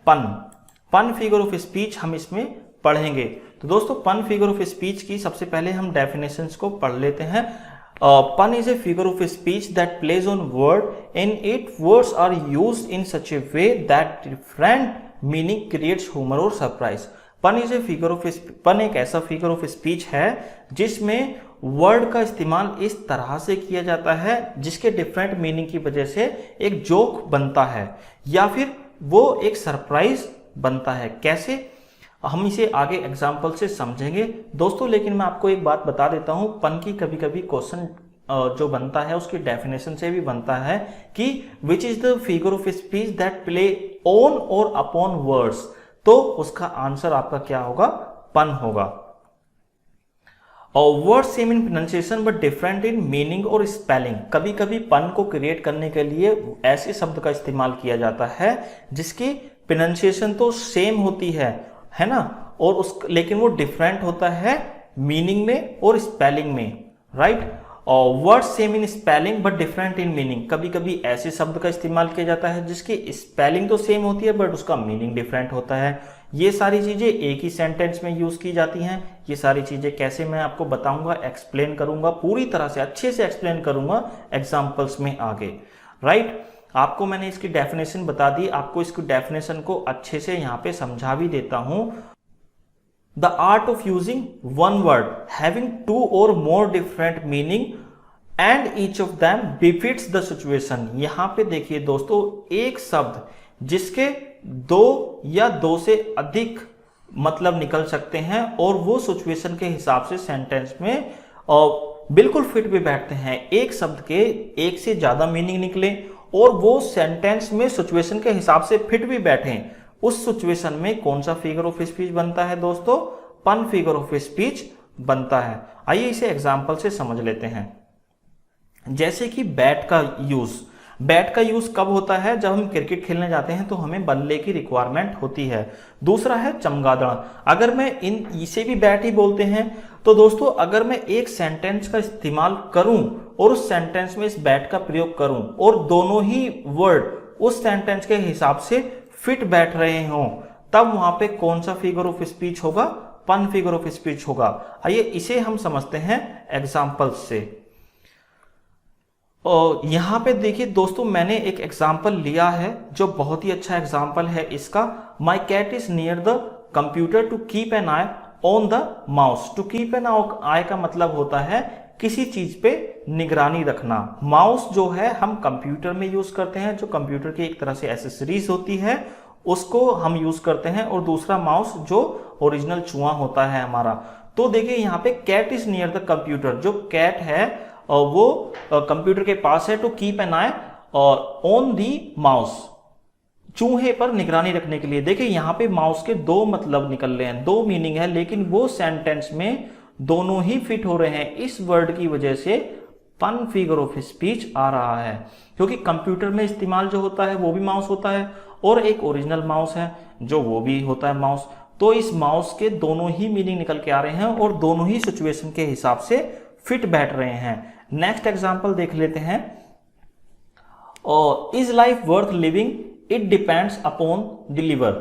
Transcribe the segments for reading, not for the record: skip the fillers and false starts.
पन। पन figure of speech हम इसमें पढ़ेंगे। तो दोस्तों पन फिगर ऑफ स्पीच की सबसे पहले हम डेफिनेशंस को पढ़ लेते हैं। Pun is a figure of speech that plays on word in it words are used in such a way that different meaning creates humour और surprise. Pun is a figure of pun एक ऐसा figure of speech है जिसमें word का इस्तेमाल इस तरह से किया जाता है जिसके डिफरेंट मीनिंग की वजह से एक जोक बनता है या फिर वो एक सरप्राइज बनता है। कैसे, हम इसे आगे एग्जाम्पल से समझेंगे दोस्तों। लेकिन मैं आपको एक बात बता देता हूं, पन की कभी कभी क्वेश्चन जो बनता है उसकी डेफिनेशन से भी बनता है कि which is the figure of speech that play on और अपॉन वर्ड्स, तो उसका आंसर आपका क्या होगा, पन होगा। और word same in pronunciation but different in meaning और स्पेलिंग। कभी कभी पन को क्रिएट करने के लिए ऐसे शब्द का इस्तेमाल किया जाता है जिसकी प्रोनाउंसिएशन तो सेम होती है ना, और लेकिन वो डिफरेंट होता है मीनिंग में और स्पेलिंग में, राइट। और word same in spelling but different in meaning. कभी कभी ऐसे शब्द का इस्तेमाल किया जाता है जिसकी स्पेलिंग तो सेम होती है बट उसका मीनिंग डिफरेंट होता है। ये सारी चीजें एक ही सेंटेंस में यूज की जाती हैं। ये सारी चीजें कैसे मैं आपको बताऊंगा, एक्सप्लेन करूंगा, पूरी तरह से अच्छे से एक्सप्लेन करूंगा एग्जाम्पल्स में आगे, राइट। आपको मैंने इसकी डेफिनेशन बता दी, आपको इसकी डेफिनेशन को अच्छे से यहां पे समझा भी देता हूं। The art of using one word having two or more different meaning and each of them befits the situation. यहां पे देखिए दोस्तों, एक शब्द जिसके दो या दो से अधिक मतलब निकल सकते हैं और वो सिचुएशन के हिसाब से सेंटेंस में बिल्कुल फिट भी बैठते हैं। एक शब्द के एक से ज्यादा मीनिंग निकले और वो सेंटेंस में सिचुएशन के हिसाब से फिट भी बैठे, उस सिचुएशन में कौन सा फिगर ऑफ स्पीच बनता है दोस्तों, पन फिगर ऑफ स्पीच बनता है। आइए इसे एग्जांपल से समझ लेते हैं। जैसे कि बैट का यूज, बैट का यूज कब होता है, जब हम क्रिकेट खेलने जाते हैं तो हमें बल्ले की रिक्वायरमेंट होती है। दूसरा है चमगादड़, अगर मैं इसे भी बैट ही बोलते हैं। तो दोस्तों अगर मैं एक सेंटेंस का इस्तेमाल करूं और उस सेंटेंस में इस बैट का प्रयोग करूं और दोनों ही वर्ड उस सेंटेंस के हिसाब से फिट बैठ रहे हों, तब वहां पे कौन सा फिगर ऑफ स्पीच होगा, पन फिगर ऑफ स्पीच होगा। आइए इसे हम समझते हैं एग्जाम्पल्स से। और यहां पे देखिए दोस्तों, मैंने एक एग्जाम्पल लिया है जो बहुत ही अच्छा एग्जाम्पल है इसका। My cat is near the computer to keep an eye on the mouse. To keep an eye का मतलब होता है किसी चीज पे निगरानी रखना। माउस जो है हम कंप्यूटर में यूज करते हैं, जो कंप्यूटर की एक तरह से एसेसरीज होती है उसको हम यूज करते हैं, और दूसरा माउस जो ओरिजिनल चूहा होता है हमारा। तो देखिए यहाँ पे cat is near the computer, जो कैट है और वो कंप्यूटर के पास है। To keep an eye on the mouse, चूहे पर निगरानी रखने के लिए। देखिए यहाँ पे माउस के दो मतलब निकल रहे हैं, दो मीनिंग है, लेकिन वो सेंटेंस में दोनों ही फिट हो रहे हैं। इस वर्ड की वजह से पन फिगर ऑफ स्पीच आ रहा है, क्योंकि कंप्यूटर में इस्तेमाल जो होता है वो भी माउस होता है और एक ओरिजिनल माउस है जो वो भी होता है माउस। तो इस माउस के दोनों ही मीनिंग निकल के आ रहे हैं और दोनों ही सिचुएशन के हिसाब से फिट बैठ रहे हैं। नेक्स्ट एग्जांपल देख लेते हैं। Is life worth living, it depends upon the liver.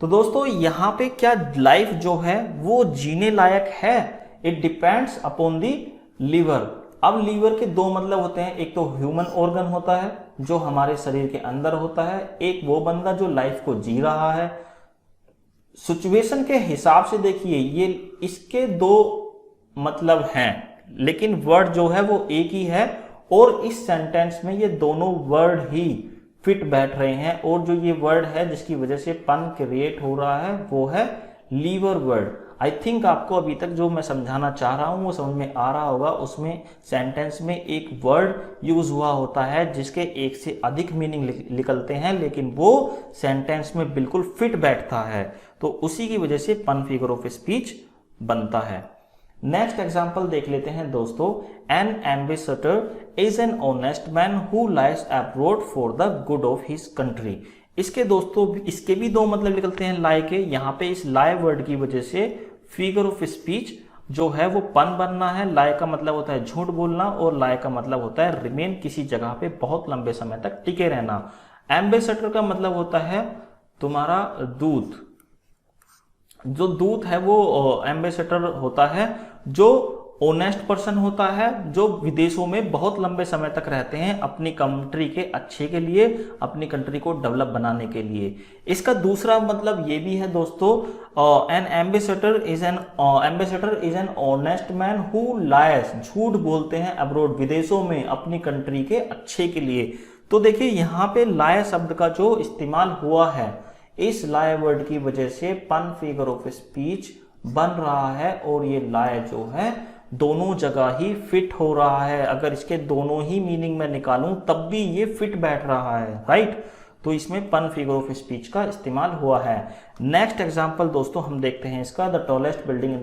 तो दोस्तों यहां पे क्या लाइफ जो है वो जीने लायक है, it depends upon the liver. अब लीवर के दो मतलब होते हैं, एक तो ह्यूमन ऑर्गन होता है जो हमारे शरीर के अंदर होता है, एक वो बंदा जो लाइफ को जी रहा है। सिचुएशन के हिसाब से देखिए ये इसके दो मतलब हैं, लेकिन वर्ड जो है वो एक ही है और इस सेंटेंस में ये दोनों वर्ड ही फिट बैठ रहे हैं। और जो ये वर्ड है जिसकी वजह से पन क्रिएट हो रहा है वो है लीवर वर्ड। आई थिंक आपको अभी तक जो मैं समझाना चाह रहा हूं वो समझ में आ रहा होगा। उसमें सेंटेंस में एक वर्ड यूज हुआ होता है जिसके एक से अधिक मीनिंग निकलते हैं, लेकिन वो सेंटेंस में बिल्कुल फिट बैठता है, तो उसी की वजह से पन फिगर ऑफ स्पीच बनता है। नेक्स्ट एग्जाम्पल देख लेते हैं दोस्तों। An ambassador is an honest man who lies abroad for the good of his country. इसके दोस्तों इसके भी दो मतलब निकलते हैं लाई के। यहाँ पे इस लाई वर्ड की वजह से फिगर ऑफ स्पीच जो है वो पन बनना है। लाई का मतलब होता है झूठ बोलना और लाई का मतलब होता है रिमेन, किसी जगह पे बहुत लंबे समय तक टिके रहना। एम्बेसडर का मतलब होता है तुम्हारा दूत, जो दूत है वो एम्बेसडर होता है, जो ओनेस्ट पर्सन होता है, जो विदेशों में बहुत लंबे समय तक रहते हैं अपनी कंट्री के अच्छे के लिए, अपनी कंट्री को डेवलप बनाने के लिए। इसका दूसरा मतलब ये भी है दोस्तों, an ambassador is an honest man who lies, झूठ बोलते हैं अब्रोड, विदेशों में अपनी कंट्री के अच्छे के लिए। तो देखिए यहाँ पे लाय शब्द का जो इस्तेमाल हुआ है, इस लाय वर्ड की वजह से पन फिगर ऑफ स्पीच बन रहा है, और ये लाय जो है दोनों जगह ही फिट हो रहा है। अगर इसके दोनों ही मीनिंग में निकालूं तब भी ये फिट बैठ रहा है, राइट। तो इसमें पन फिगर ऑफ स्पीच का इस्तेमाल हुआ है। नेक्स्ट एग्जांपल दोस्तों हम देखते हैं इसका, the tallest building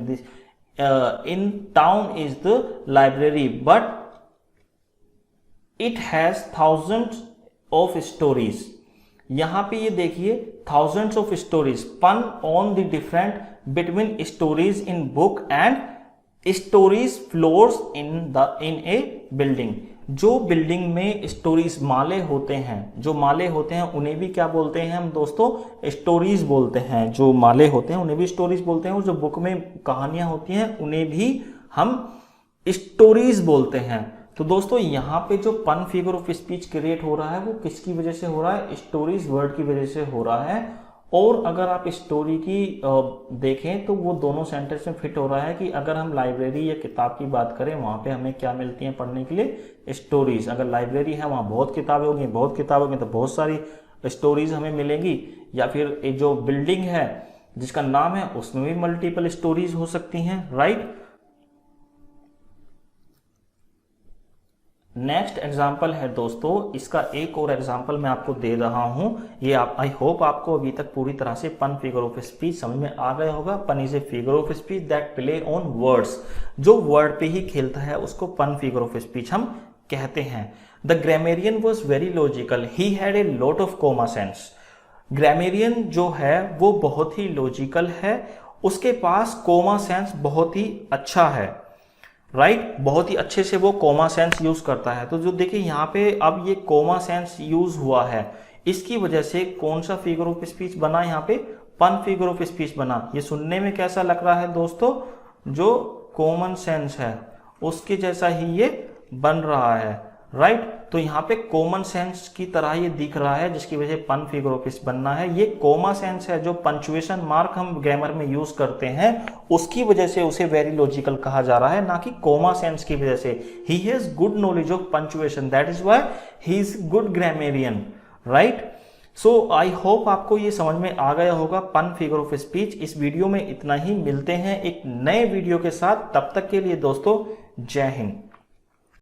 in town is the library but it has thousands of stories. यहां पे ये देखिए थाउजेंड्स ऑफ स्टोरीज, पन on the different between stories in book and stories floors in A building. जो बिल्डिंग में stories माले होते हैं, जो माले होते हैं उन्हें भी क्या बोलते हैं हम दोस्तों, स्टोरीज बोलते हैं। जो माले होते हैं उन्हें भी स्टोरीज बोलते हैं, और जो बुक में कहानियां होती हैं उन्हें भी हम स्टोरीज बोलते हैं। तो दोस्तों यहाँ पे जो पन फिगर ऑफ स्पीच क्रिएट हो रहा है वो किसकी वजह से हो रहा है, स्टोरीज वर्ड की वजह से हो रहा है। और अगर आप स्टोरी की देखें तो वो दोनों सेंटेंस में फिट हो रहा है कि अगर हम लाइब्रेरी या किताब की बात करें, वहाँ पे हमें क्या मिलती हैं पढ़ने के लिए, स्टोरीज। अगर लाइब्रेरी है वहाँ बहुत किताबें होंगी, बहुत किताबें होंगी तो बहुत सारी स्टोरीज हमें मिलेंगी। या फिर एक जो बिल्डिंग है जिसका नाम है उसमें भी मल्टीपल स्टोरीज हो सकती हैं, राइट। नेक्स्ट एग्जाम्पल है दोस्तों, इसका एक और एग्जाम्पल मैं आपको दे रहा हूं। ये आई होप आपको अभी तक पूरी तरह से पन फिगर ऑफ स्पीच समझ में आ गया होगा। पन is a figure of speech that play on words, जो वर्ड पे ही खेलता है उसको पन फिगर ऑफ स्पीच हम कहते हैं। The grammarian was very logical, he had a lot of comma sense. Grammarian जो है वो बहुत ही लॉजिकल है, उसके पास कॉमा सेंस बहुत ही अच्छा है, राइट। बहुत ही अच्छे से वो कॉमा सेंस यूज करता है। तो जो देखिए यहाँ पे अब ये कॉमा सेंस यूज हुआ है, इसकी वजह से कौन सा फिगर ऑफ स्पीच बना, यहाँ पे पन फिगर ऑफ स्पीच बना। ये सुनने में कैसा लग रहा है दोस्तों, जो कॉमन सेंस है उसके जैसा ही ये बन रहा है, राइट। तो यहाँ पे कॉमन सेंस की तरह ये दिख रहा है, जिसकी वजह से पन फिगर ऑफ स्पीच बनना है। ये कॉमा सेंस है, जो पंक्चुएशन मार्क हम ग्रामर में यूज करते हैं उसकी वजह से उसे वेरी लॉजिकल कहा जा रहा है, ना कि कॉमा सेंस की वजह से। He has good knowledge of punctuation, that is why he is good grammarian, right. So I hope आपको ये समझ में आ गया होगा पन फिगर ऑफ स्पीच। इस वीडियो में इतना ही, मिलते हैं एक नए वीडियो के साथ, तब तक के लिए दोस्तों जय हिंद।